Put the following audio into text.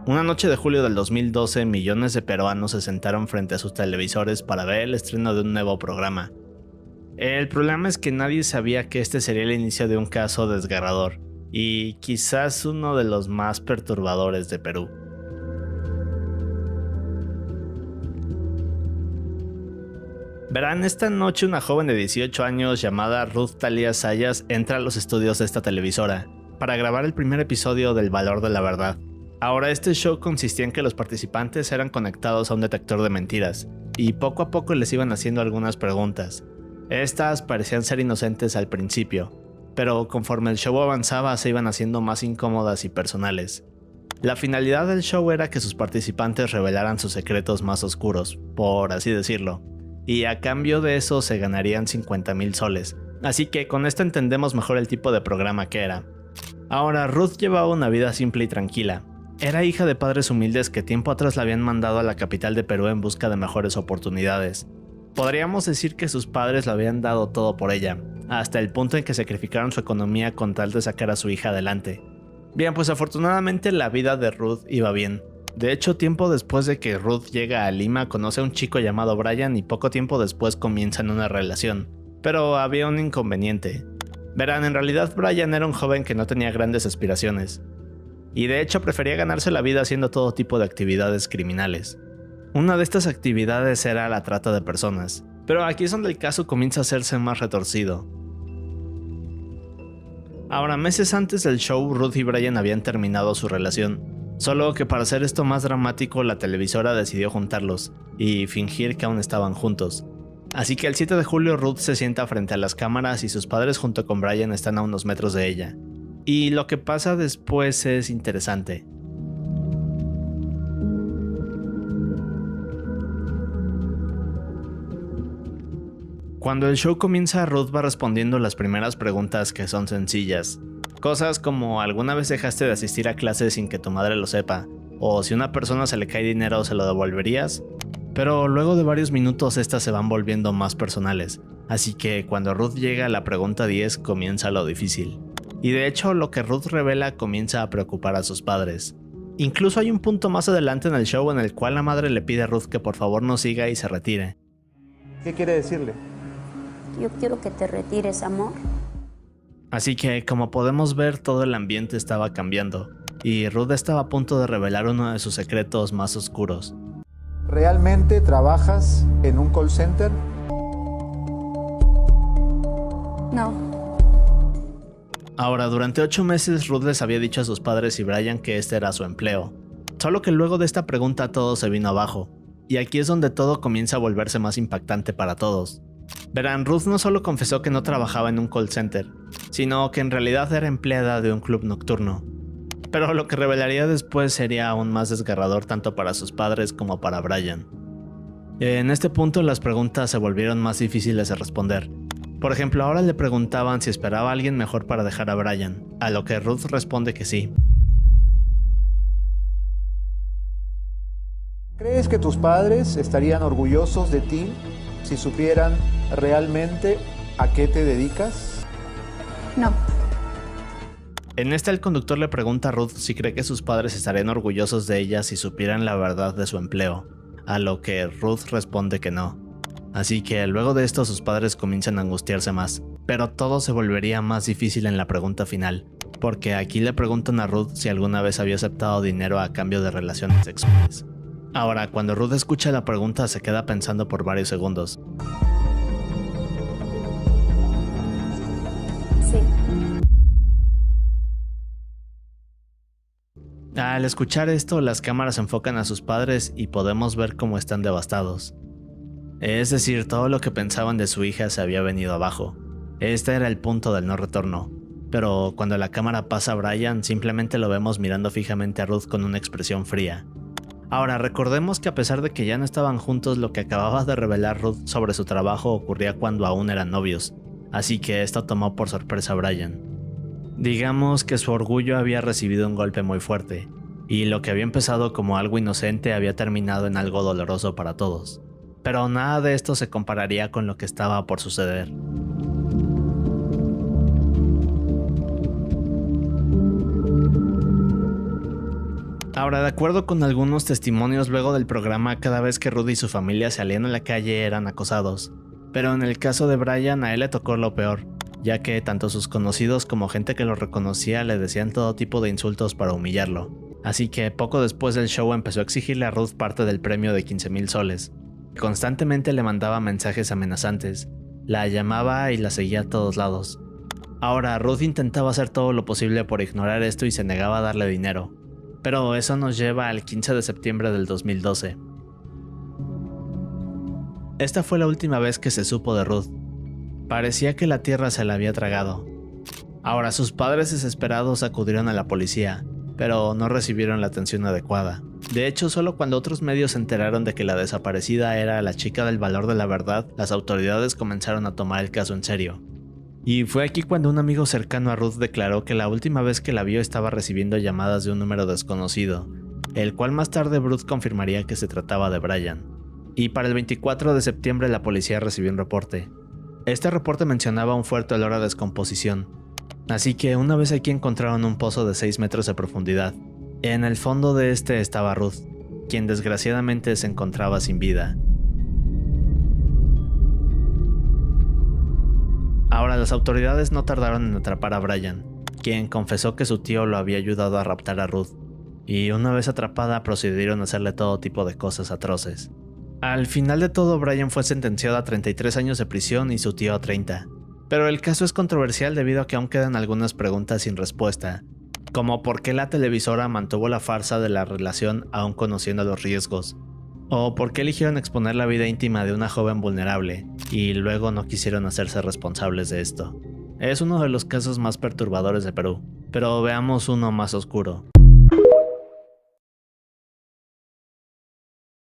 Una noche de julio del 2012, millones de peruanos se sentaron frente a sus televisores para ver el estreno de un nuevo programa. El problema es que nadie sabía que este sería el inicio de un caso desgarrador, y quizás uno de los más perturbadores de Perú. Verán, esta noche una joven de 18 años llamada Ruth Thalia Zayas entra a los estudios de esta televisora para grabar el primer episodio del Valor de la Verdad. Ahora, este show consistía en que los participantes eran conectados a un detector de mentiras, y poco a poco les iban haciendo algunas preguntas. Estas parecían ser inocentes al principio, pero conforme el show avanzaba se iban haciendo más incómodas y personales. La finalidad del show era que sus participantes revelaran sus secretos más oscuros, por así decirlo, y a cambio de eso se ganarían 50,000 soles, así que con esto entendemos mejor el tipo de programa que era. Ahora, Ruth llevaba una vida simple y tranquila. Era hija de padres humildes que tiempo atrás la habían mandado a la capital de Perú en busca de mejores oportunidades. Podríamos decir que sus padres lo habían dado todo por ella, hasta el punto en que sacrificaron su economía con tal de sacar a su hija adelante. Bien, pues afortunadamente la vida de Ruth iba bien. De hecho, tiempo después de que Ruth llega a Lima, conoce a un chico llamado Brian y poco tiempo después comienzan una relación. Pero había un inconveniente. Verán, en realidad Brian era un joven que no tenía grandes aspiraciones. Y de hecho prefería ganarse la vida haciendo todo tipo de actividades criminales. Una de estas actividades era la trata de personas. Pero aquí es donde el caso comienza a hacerse más retorcido. Ahora, meses antes del show, Ruth y Brian habían terminado su relación. Solo que para hacer esto más dramático, la televisora decidió juntarlos y fingir que aún estaban juntos. Así que el 7 de julio Ruth se sienta frente a las cámaras y sus padres junto con Brian están a unos metros de ella. Y lo que pasa después es interesante. Cuando el show comienza, Ruth va respondiendo las primeras preguntas que son sencillas. Cosas como ¿alguna vez dejaste de asistir a clases sin que tu madre lo sepa? O si a una persona se le cae dinero, ¿se lo devolverías? Pero luego de varios minutos estas se van volviendo más personales, así que cuando Ruth llega a la pregunta 10 comienza lo difícil. Y de hecho lo que Ruth revela comienza a preocupar a sus padres. Incluso hay un punto más adelante en el show en el cual la madre le pide a Ruth que por favor no siga y se retire. ¿Qué quiere decirle? Yo quiero que te retires, amor. Así que, como podemos ver, todo el ambiente estaba cambiando, y Ruth estaba a punto de revelar uno de sus secretos más oscuros. ¿Realmente trabajas en un call center? No. Ahora, durante 8 meses Ruth les había dicho a sus padres y Brian que este era su empleo. Solo que luego de esta pregunta todo se vino abajo, y aquí es donde todo comienza a volverse más impactante para todos. Verán, Ruth no solo confesó que no trabajaba en un call center, sino que en realidad era empleada de un club nocturno. Pero lo que revelaría después sería aún más desgarrador tanto para sus padres como para Brian. En este punto las preguntas se volvieron más difíciles de responder. Por ejemplo, ahora le preguntaban si esperaba a alguien mejor para dejar a Brian, a lo que Ruth responde que sí. ¿Crees que tus padres estarían orgullosos de ti si supieran realmente a qué te dedicas? No. En esta el conductor le pregunta a Ruth si cree que sus padres estarían orgullosos de ella si supieran la verdad de su empleo, a lo que Ruth responde que no. Así que luego de esto sus padres comienzan a angustiarse más, pero todo se volvería más difícil en la pregunta final, porque aquí le preguntan a Ruth si alguna vez había aceptado dinero a cambio de relaciones sexuales. Ahora, cuando Ruth escucha la pregunta se queda pensando por varios segundos. Sí. Al escuchar esto, las cámaras enfocan a sus padres y podemos ver cómo están devastados. Es decir, todo lo que pensaban de su hija se había venido abajo. Este era el punto del no retorno. Pero cuando la cámara pasa a Brian, simplemente lo vemos mirando fijamente a Ruth con una expresión fría. Ahora, recordemos que a pesar de que ya no estaban juntos, lo que acababa de revelar Ruth sobre su trabajo ocurría cuando aún eran novios, así que esto tomó por sorpresa a Brian. Digamos que su orgullo había recibido un golpe muy fuerte, y lo que había empezado como algo inocente había terminado en algo doloroso para todos. Pero nada de esto se compararía con lo que estaba por suceder. Ahora, Ahora, de acuerdo con algunos testimonios luego del programa, cada vez que Ruth y su familia salían a la calle eran acosados. Pero en el caso de Brian, a él le tocó lo peor, ya que tanto sus conocidos como gente que lo reconocía le decían todo tipo de insultos para humillarlo. Así que poco después del show empezó a exigirle a Ruth parte del premio de 15,000 soles. Constantemente le mandaba mensajes amenazantes, la llamaba y la seguía a todos lados. Ahora, Ruth intentaba hacer todo lo posible por ignorar esto y se negaba a darle dinero. Pero eso nos lleva al 15 de septiembre del 2012. Esta fue la última vez que se supo de Ruth. Parecía que la tierra se la había tragado. Ahora, sus padres desesperados acudieron a la policía, pero no recibieron la atención adecuada. De hecho, solo cuando otros medios se enteraron de que la desaparecida era la chica del valor de la verdad, las autoridades comenzaron a tomar el caso en serio. Y fue aquí cuando un amigo cercano a Ruth declaró que la última vez que la vio estaba recibiendo llamadas de un número desconocido, el cual más tarde Ruth confirmaría que se trataba de Brian. Y para el 24 de septiembre la policía recibió un reporte. Este reporte mencionaba un fuerte olor a descomposición, así que una vez aquí encontraron un pozo de 6 metros de profundidad. En el fondo de este estaba Ruth, quien desgraciadamente se encontraba sin vida. Ahora, las autoridades no tardaron en atrapar a Brian, quien confesó que su tío lo había ayudado a raptar a Ruth, y una vez atrapada procedieron a hacerle todo tipo de cosas atroces. Al final de todo, Brian fue sentenciado a 33 años de prisión y su tío a 30. Pero el caso es controversial debido a que aún quedan algunas preguntas sin respuesta, como por qué la televisora mantuvo la farsa de la relación aún conociendo los riesgos, o por qué eligieron exponer la vida íntima de una joven vulnerable y luego no quisieron hacerse responsables de esto. Es uno de los casos más perturbadores de Perú, pero veamos uno más oscuro.